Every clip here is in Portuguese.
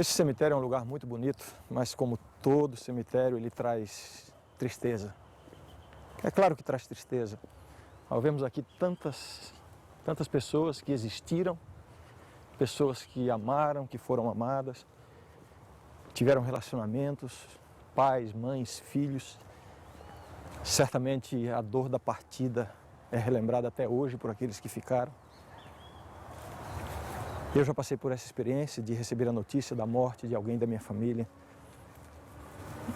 Esse cemitério é um lugar muito bonito, mas como todo cemitério, ele traz tristeza. É claro que traz tristeza. Ao vermos aqui tantas pessoas que existiram, pessoas que amaram, que foram amadas, tiveram relacionamentos, pais, mães, filhos. Certamente a dor da partida é relembrada até hoje por aqueles que ficaram. Eu já passei por essa experiência de receber a notícia da morte de alguém da minha família.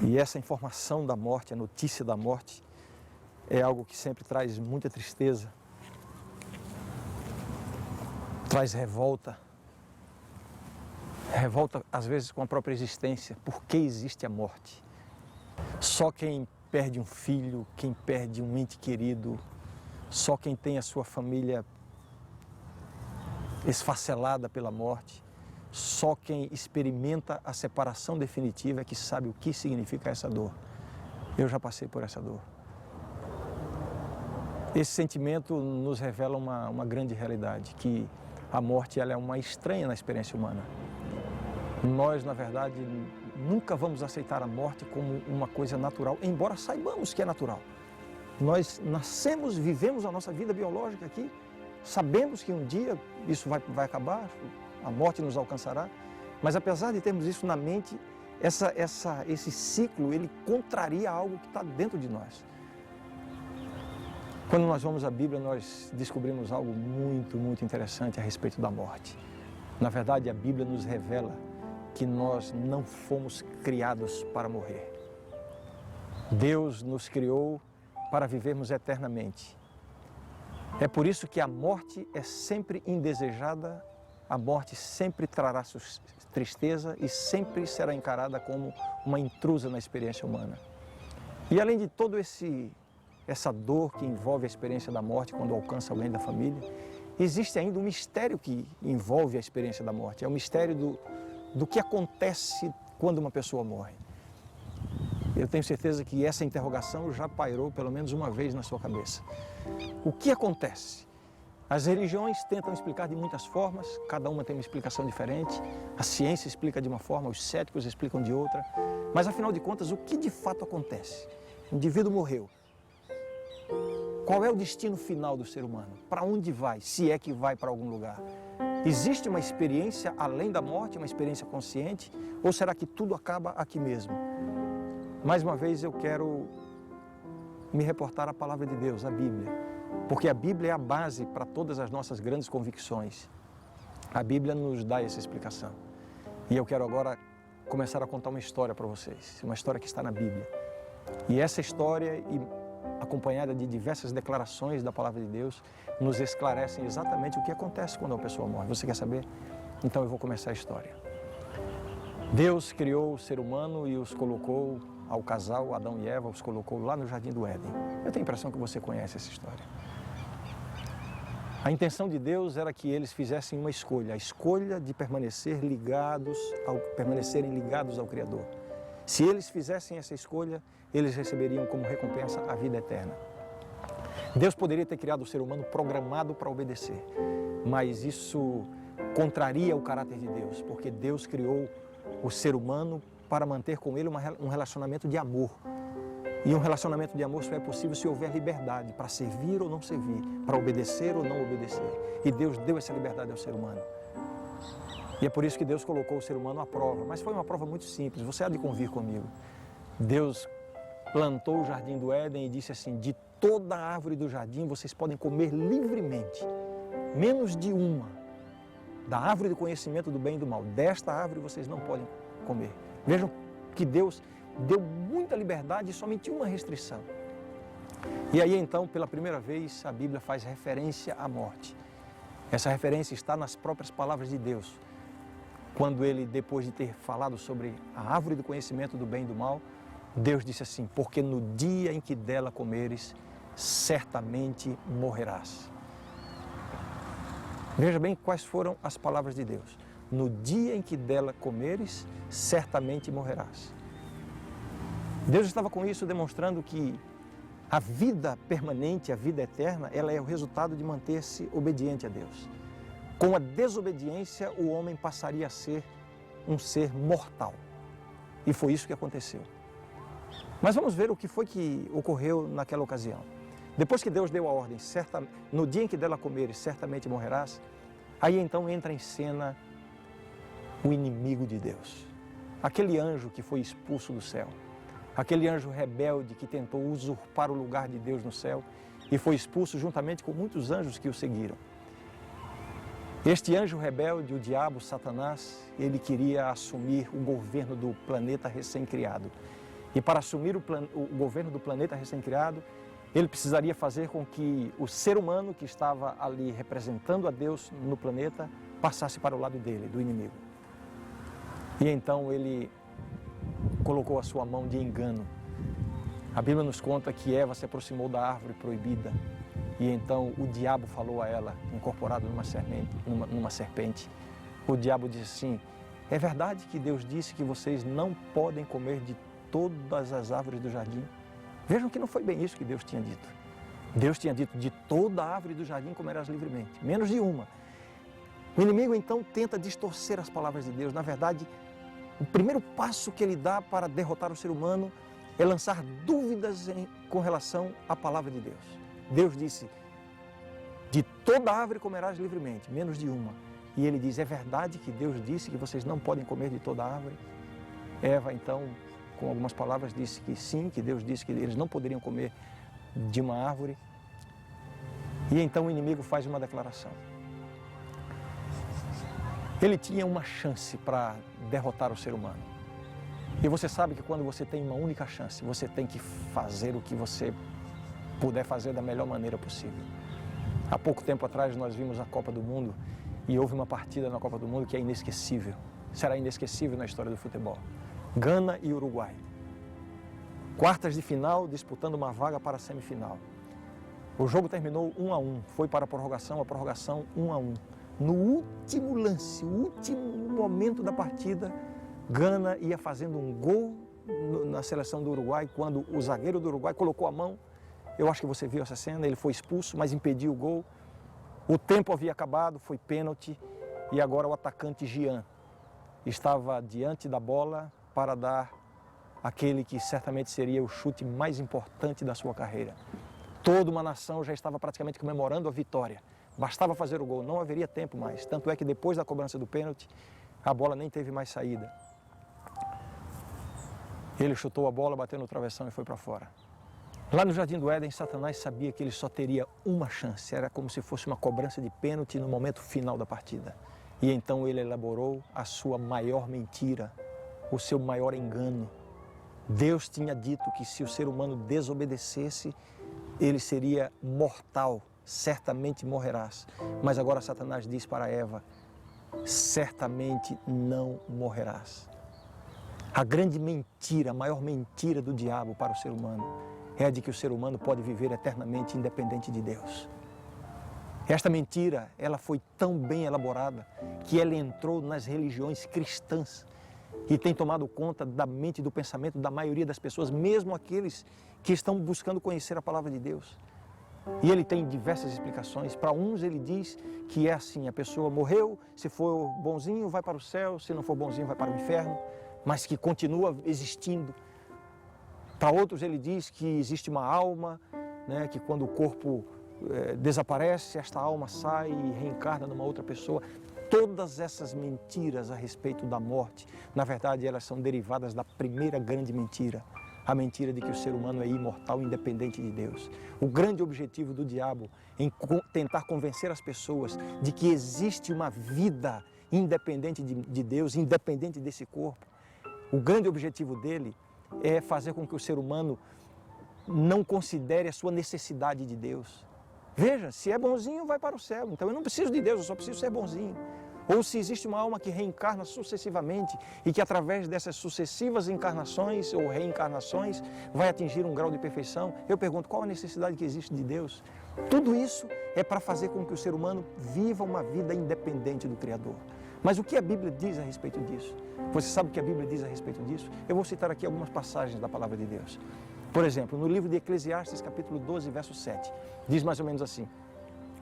E essa informação da morte, a notícia da morte, é algo que sempre traz muita tristeza, traz revolta. Revolta às vezes com a própria existência. Por que existe a morte? Só quem perde um filho, quem perde um ente querido, só quem tem a sua família esfacelada pela morte, só quem experimenta a separação definitiva é que sabe o que significa essa dor. Eu já passei por essa dor. Esse sentimento nos revela uma grande realidade, que a morte ela é uma estranha na experiência humana. Nós, na verdade, nunca vamos aceitar a morte como uma coisa natural, embora saibamos que é natural. Nós nascemos, vivemos a nossa vida biológica aqui, sabemos que um dia isso vai acabar, a morte nos alcançará, mas apesar de termos isso na mente, esse ciclo, ele contraria algo que está dentro de nós. Quando nós vamos à Bíblia, nós descobrimos algo muito interessante a respeito da morte. Na verdade, a Bíblia nos revela que nós não fomos criados para morrer. Deus nos criou para vivermos eternamente. É por isso que a morte é sempre indesejada, a morte sempre trará tristeza e sempre será encarada como uma intrusa na experiência humana. E além de todo essa dor que envolve a experiência da morte quando alcança alguém da família, existe ainda um mistério que envolve a experiência da morte. É o mistério do que acontece quando uma pessoa morre. Eu tenho certeza que essa interrogação já pairou pelo menos uma vez na sua cabeça. O que acontece? As religiões tentam explicar de muitas formas, cada uma tem uma explicação diferente. A ciência explica de uma forma, os céticos explicam de outra. Mas afinal de contas, o que de fato acontece? O indivíduo morreu. Qual é o destino final do ser humano? Para onde vai, se é que vai para algum lugar? Existe uma experiência além da morte, uma experiência consciente? Ou será que tudo acaba aqui mesmo? Mais uma vez eu quero me reportar à palavra de Deus, à Bíblia. Porque a Bíblia é a base para todas as nossas grandes convicções. A Bíblia nos dá essa explicação. E eu quero agora começar a contar uma história para vocês. Uma história que está na Bíblia. E essa história, acompanhada de diversas declarações da palavra de Deus, nos esclarecem exatamente o que acontece quando uma pessoa morre. Você quer saber? Então eu vou começar a história. Deus criou o ser humano e os colocou, ao casal, Adão e Eva, os colocou lá no Jardim do Éden. Eu tenho a impressão que você conhece essa história. A intenção de Deus era que eles fizessem uma escolha, a escolha de permanecerem ligados ao Criador. Se eles fizessem essa escolha, eles receberiam como recompensa a vida eterna. Deus poderia ter criado o ser humano programado para obedecer, mas isso contraria o caráter de Deus, porque Deus criou o ser humano para manter com ele um relacionamento de amor. E um relacionamento de amor só é possível se houver liberdade para servir ou não servir, para obedecer ou não obedecer. E Deus deu essa liberdade ao ser humano. E é por isso que Deus colocou o ser humano à prova. Mas foi uma prova muito simples, você há de convir comigo. Deus plantou o Jardim do Éden e disse assim: de toda a árvore do jardim vocês podem comer livremente, menos de uma. Da árvore do conhecimento do bem e do mal, desta árvore vocês não podem comer. Vejam que Deus deu muita liberdade e somente uma restrição. E aí então, pela primeira vez, a Bíblia faz referência à morte. Essa referência está nas próprias palavras de Deus. Quando ele, depois de ter falado sobre a árvore do conhecimento do bem e do mal, Deus disse assim: porque no dia em que dela comeres, certamente morrerás. Veja bem quais foram as palavras de Deus. No dia em que dela comeres, certamente morrerás. Deus estava com isso demonstrando que a vida permanente, a vida eterna, ela é o resultado de manter-se obediente a Deus. Com a desobediência, o homem passaria a ser um ser mortal. E foi isso que aconteceu. Mas vamos ver o que foi que ocorreu naquela ocasião. Depois que Deus deu a ordem, no dia em que dela comeres, certamente morrerás, aí então entra em cena o inimigo de Deus. Aquele anjo que foi expulso do céu. Aquele anjo rebelde que tentou usurpar o lugar de Deus no céu e foi expulso juntamente com muitos anjos que o seguiram. Este anjo rebelde, o diabo, Satanás, ele queria assumir o governo do planeta recém-criado. E para assumir o governo do planeta recém-criado, ele precisaria fazer com que o ser humano que estava ali representando a Deus no planeta passasse para o lado dele, do inimigo. E então ele colocou a sua mão de engano. A Bíblia nos conta que Eva se aproximou da árvore proibida e então o diabo falou a ela, incorporado numa serpente. O diabo disse assim: é verdade que Deus disse que vocês não podem comer de todas as árvores do jardim? Vejam que não foi bem isso que Deus tinha dito. Deus tinha dito: de toda a árvore do jardim comerás livremente, menos de uma. O inimigo então tenta distorcer as palavras de Deus. Na verdade, o primeiro passo que ele dá para derrotar o ser humano é lançar dúvidas com relação à palavra de Deus. Deus disse: de toda árvore comerás livremente, menos de uma. E ele diz: é verdade que Deus disse que vocês não podem comer de toda árvore? Eva então, com algumas palavras, disse que sim, que Deus disse que eles não poderiam comer de uma árvore. E então o inimigo faz uma declaração. Ele tinha uma chance para derrotar o ser humano. E você sabe que quando você tem uma única chance, você tem que fazer o que você puder fazer da melhor maneira possível. Há pouco tempo atrás nós vimos a Copa do Mundo e houve uma partida na Copa do Mundo que é inesquecível. Será inesquecível na história do futebol. Gana e Uruguai. Quartas de final disputando uma vaga para a semifinal. O jogo terminou 1-1, foi para a prorrogação 1-1. No último lance, o último momento da partida, Gana ia fazendo um gol na seleção do Uruguai, quando o zagueiro do Uruguai colocou a mão. Eu acho que você viu essa cena, ele foi expulso, mas impediu o gol. O tempo havia acabado, foi pênalti, e agora o atacante Gian estava diante da bola para dar aquele que certamente seria o chute mais importante da sua carreira. Toda uma nação já estava praticamente comemorando a vitória. Bastava fazer o gol, não haveria tempo mais. Tanto é que depois da cobrança do pênalti, a bola nem teve mais saída. Ele chutou a bola, bateu no travessão e foi para fora. Lá no Jardim do Éden, Satanás sabia que ele só teria uma chance. Era como se fosse uma cobrança de pênalti no momento final da partida. E então ele elaborou a sua maior mentira, o seu maior engano. Deus tinha dito que se o ser humano desobedecesse, ele seria mortal. Certamente morrerás. Mas agora Satanás diz para Eva: certamente não morrerás. A grande mentira, a maior mentira do diabo para o ser humano é a de que o ser humano pode viver eternamente independente de Deus. Esta mentira, ela foi tão bem elaborada que ela entrou nas religiões cristãs e tem tomado conta da mente e do pensamento da maioria das pessoas, mesmo aqueles que estão buscando conhecer a palavra de Deus. E ele tem diversas explicações. Para uns ele diz que é assim: a pessoa morreu, se for bonzinho vai para o céu, se não for bonzinho vai para o inferno, mas que continua existindo. Para outros ele diz que existe uma alma, né, que quando o corpo desaparece, esta alma sai e reencarna numa outra pessoa. Todas essas mentiras a respeito da morte, na verdade elas são derivadas da primeira grande mentira. A mentira de que o ser humano é imortal, independente de Deus. O grande objetivo do diabo em tentar convencer as pessoas de que existe uma vida independente de Deus, independente desse corpo. O grande objetivo dele é fazer com que o ser humano não considere a sua necessidade de Deus. Veja, se é bonzinho, vai para o céu. Então eu não preciso de Deus, eu só preciso ser bonzinho. Ou se existe uma alma que reencarna sucessivamente e que através dessas sucessivas encarnações ou reencarnações vai atingir um grau de perfeição, eu pergunto, qual a necessidade que existe de Deus? Tudo isso é para fazer com que o ser humano viva uma vida independente do Criador. Mas o que a Bíblia diz a respeito disso? Você sabe o que a Bíblia diz a respeito disso? Eu vou citar aqui algumas passagens da palavra de Deus. Por exemplo, no livro de Eclesiastes, capítulo 12, verso 7, diz mais ou menos assim: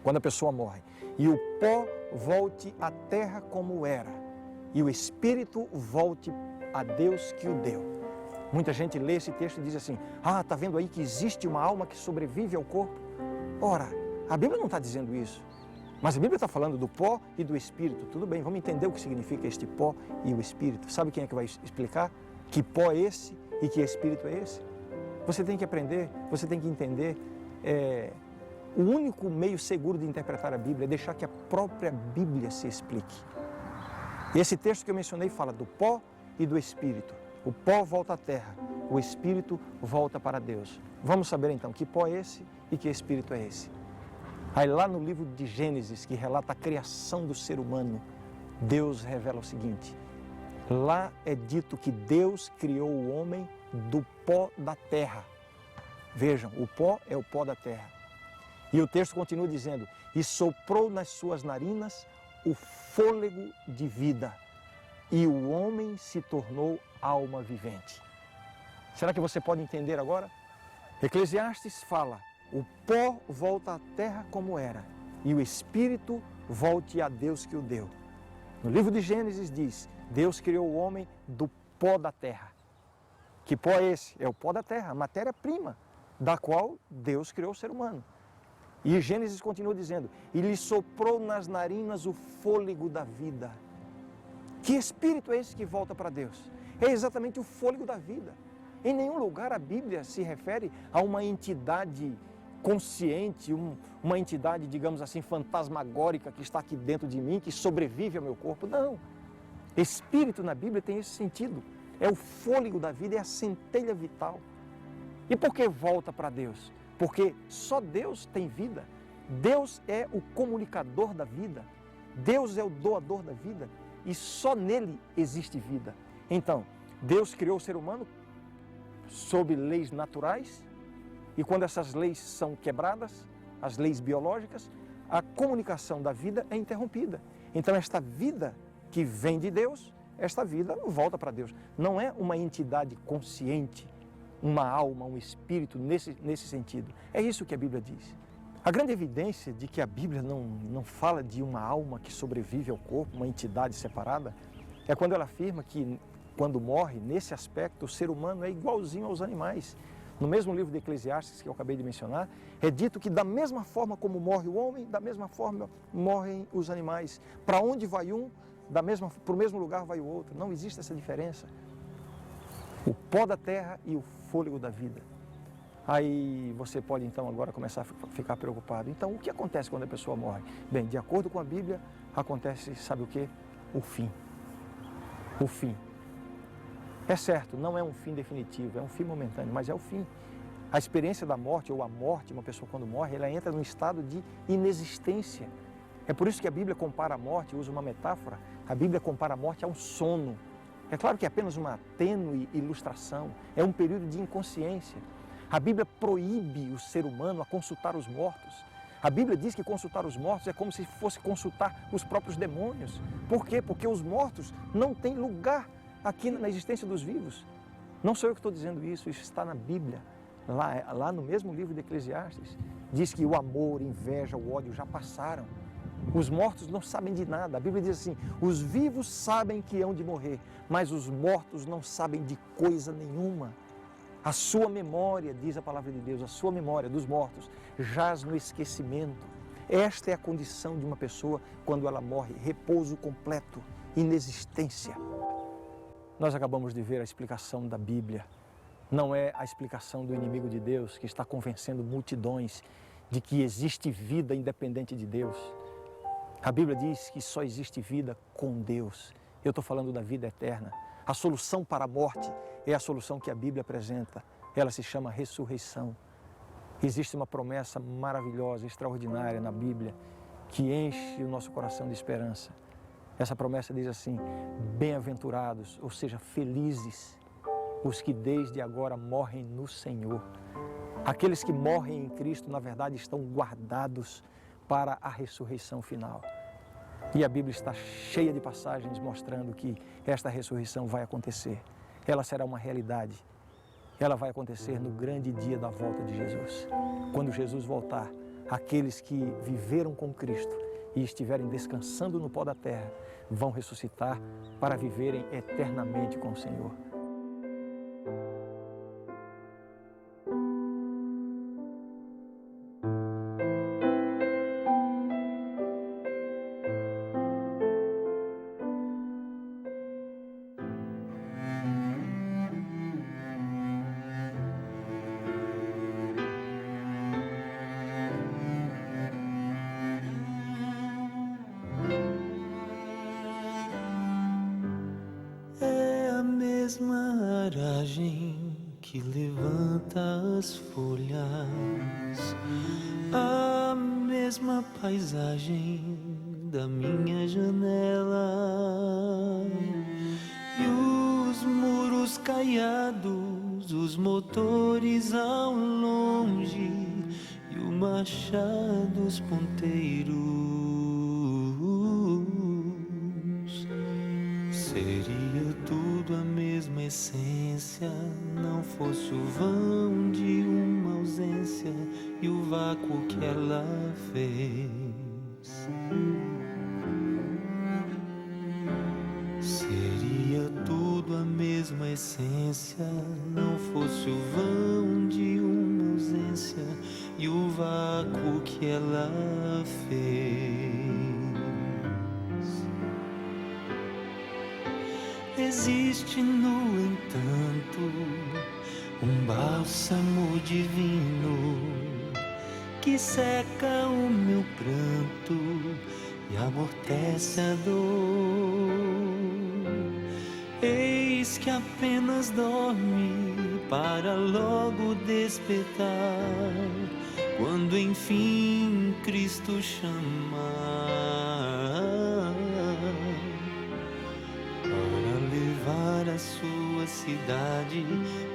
quando a pessoa morre, e o pó volte à terra como era, e o espírito volte a Deus que o deu. Muita gente lê esse texto e diz assim, está vendo aí que existe uma alma que sobrevive ao corpo? Ora, a Bíblia não está dizendo isso, mas a Bíblia está falando do pó e do espírito. Tudo bem, vamos entender o que significa este pó e o espírito. Sabe quem é que vai explicar que pó é esse e que espírito é esse? Você tem que aprender, você tem que entender. O único meio seguro de interpretar a Bíblia é deixar que a própria Bíblia se explique. E esse texto que eu mencionei fala do pó e do espírito. O pó volta à terra, o espírito volta para Deus. Vamos saber então que pó é esse e que espírito é esse. Aí lá no livro de Gênesis, que relata a criação do ser humano, Deus revela o seguinte. Lá é dito que Deus criou o homem do pó da terra. Vejam, o pó é o pó da terra. E o texto continua dizendo, e soprou nas suas narinas o fôlego de vida, e o homem se tornou alma vivente. Será que você pode entender agora? Eclesiastes fala, o pó volta à terra como era, e o espírito volte a Deus que o deu. No livro de Gênesis diz, Deus criou o homem do pó da terra. Que pó é esse? É o pó da terra, a matéria-prima, da qual Deus criou o ser humano. E Gênesis continua dizendo, e lhe soprou nas narinas o fôlego da vida. Que espírito é esse que volta para Deus? É exatamente o fôlego da vida. Em nenhum lugar a Bíblia se refere a uma entidade consciente, uma entidade, digamos assim, fantasmagórica que está aqui dentro de mim, que sobrevive ao meu corpo. Não. Espírito na Bíblia tem esse sentido. É o fôlego da vida, é a centelha vital. E por que volta para Deus? Porque só Deus tem vida. Deus é o comunicador da vida. Deus é o doador da vida. E só nele existe vida. Então, Deus criou o ser humano sob leis naturais. E quando essas leis são quebradas, as leis biológicas, a comunicação da vida é interrompida. Então, esta vida que vem de Deus, esta vida volta para Deus. Não é uma entidade consciente, uma alma, um espírito nesse sentido. É isso que a Bíblia diz. A grande evidência de que a Bíblia não fala de uma alma que sobrevive ao corpo, uma entidade separada, é quando ela afirma que, quando morre, nesse aspecto, o ser humano é igualzinho aos animais. No mesmo livro de Eclesiastes que eu acabei de mencionar, é dito que da mesma forma como morre o homem, da mesma forma morrem os animais. Para onde vai um, para o mesmo lugar vai o outro. Não existe essa diferença. O pó da terra e o fôlego da vida. Aí você pode então agora começar a ficar preocupado. Então o que acontece quando a pessoa morre? Bem, de acordo com a Bíblia, acontece, sabe o quê? O fim. O fim. É certo, não é um fim definitivo, é um fim momentâneo, mas é o fim. A experiência da morte ou a morte, uma pessoa quando morre, ela entra num estado de inexistência. É por isso que a Bíblia compara a morte, usa uma metáfora, a Bíblia compara a morte a um sono. É claro que é apenas uma tênue ilustração, é um período de inconsciência. A Bíblia proíbe o ser humano a consultar os mortos. A Bíblia diz que consultar os mortos é como se fosse consultar os próprios demônios. Por quê? Porque os mortos não têm lugar aqui na existência dos vivos. Não sou eu que estou dizendo isso, isso está na Bíblia. Lá no mesmo livro de Eclesiastes, diz que o amor, a inveja, o ódio já passaram. Os mortos não sabem de nada. A Bíblia diz assim, os vivos sabem que hão de morrer, mas os mortos não sabem de coisa nenhuma. A sua memória, diz a palavra de Deus, a sua memória dos mortos jaz no esquecimento. Esta é a condição de uma pessoa quando ela morre, repouso completo, inexistência. Nós acabamos de ver a explicação da Bíblia. Não é a explicação do inimigo de Deus que está convencendo multidões de que existe vida independente de Deus. A Bíblia diz que só existe vida com Deus. Eu estou falando da vida eterna. A solução para a morte é a solução que a Bíblia apresenta. Ela se chama ressurreição. Existe uma promessa maravilhosa, extraordinária na Bíblia que enche o nosso coração de esperança. Essa promessa diz assim, bem-aventurados, ou seja, felizes, os que desde agora morrem no Senhor. Aqueles que morrem em Cristo, na verdade, estão guardados para a ressurreição final. E a Bíblia está cheia de passagens mostrando que esta ressurreição vai acontecer. Ela será uma realidade. Ela vai acontecer no grande dia da volta de Jesus. Quando Jesus voltar, aqueles que viveram com Cristo, e estiverem descansando no pó da terra, vão ressuscitar para viverem eternamente com o Senhor. Mesma aragem que levanta as folhas, a mesma paisagem da minha janela, e os muros caiados, os motores ao longe e o marchar dos ponteiros. Seria tudo a mesma essência, não fosse o vão de uma ausência e o vácuo que ela fez. Seria tudo a mesma essência, não fosse o vão de uma ausência e o vácuo que ela fez. Existe, no entanto, um bálsamo divino que seca o meu pranto e amortece a dor. Eis que apenas dorme para logo despertar, quando enfim Cristo chamar para levar a sua cidade,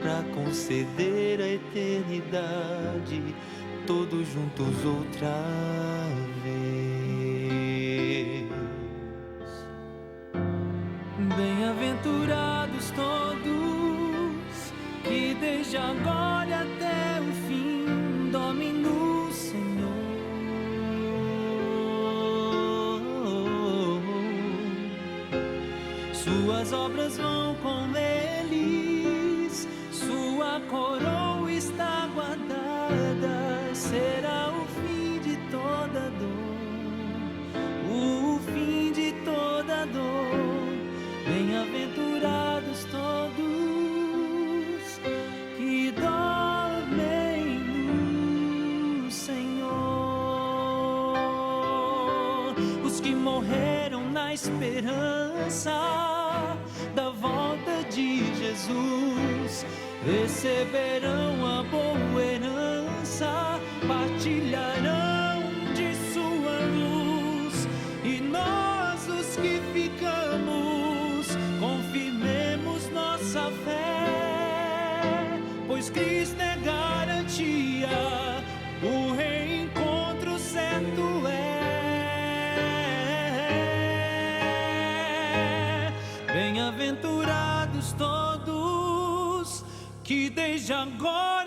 para conceder a eternidade, todos juntos outra vez. Bem-aventurados todos que desde agora até o fim dormem no Senhor. Suas obras vão com eles, sua coroa está guardada. Será o fim de toda dor, o fim de toda dor. Bem-aventurados todos que dormem no Senhor, os que morreram na esperança da volta de Jesus, receberão a boa herança, partilharão de sua luz, e nós os que ficamos, confirmemos nossa fé, pois Cristo é garantia, o reencontro certo é. Bem-aventurados todos que desde agora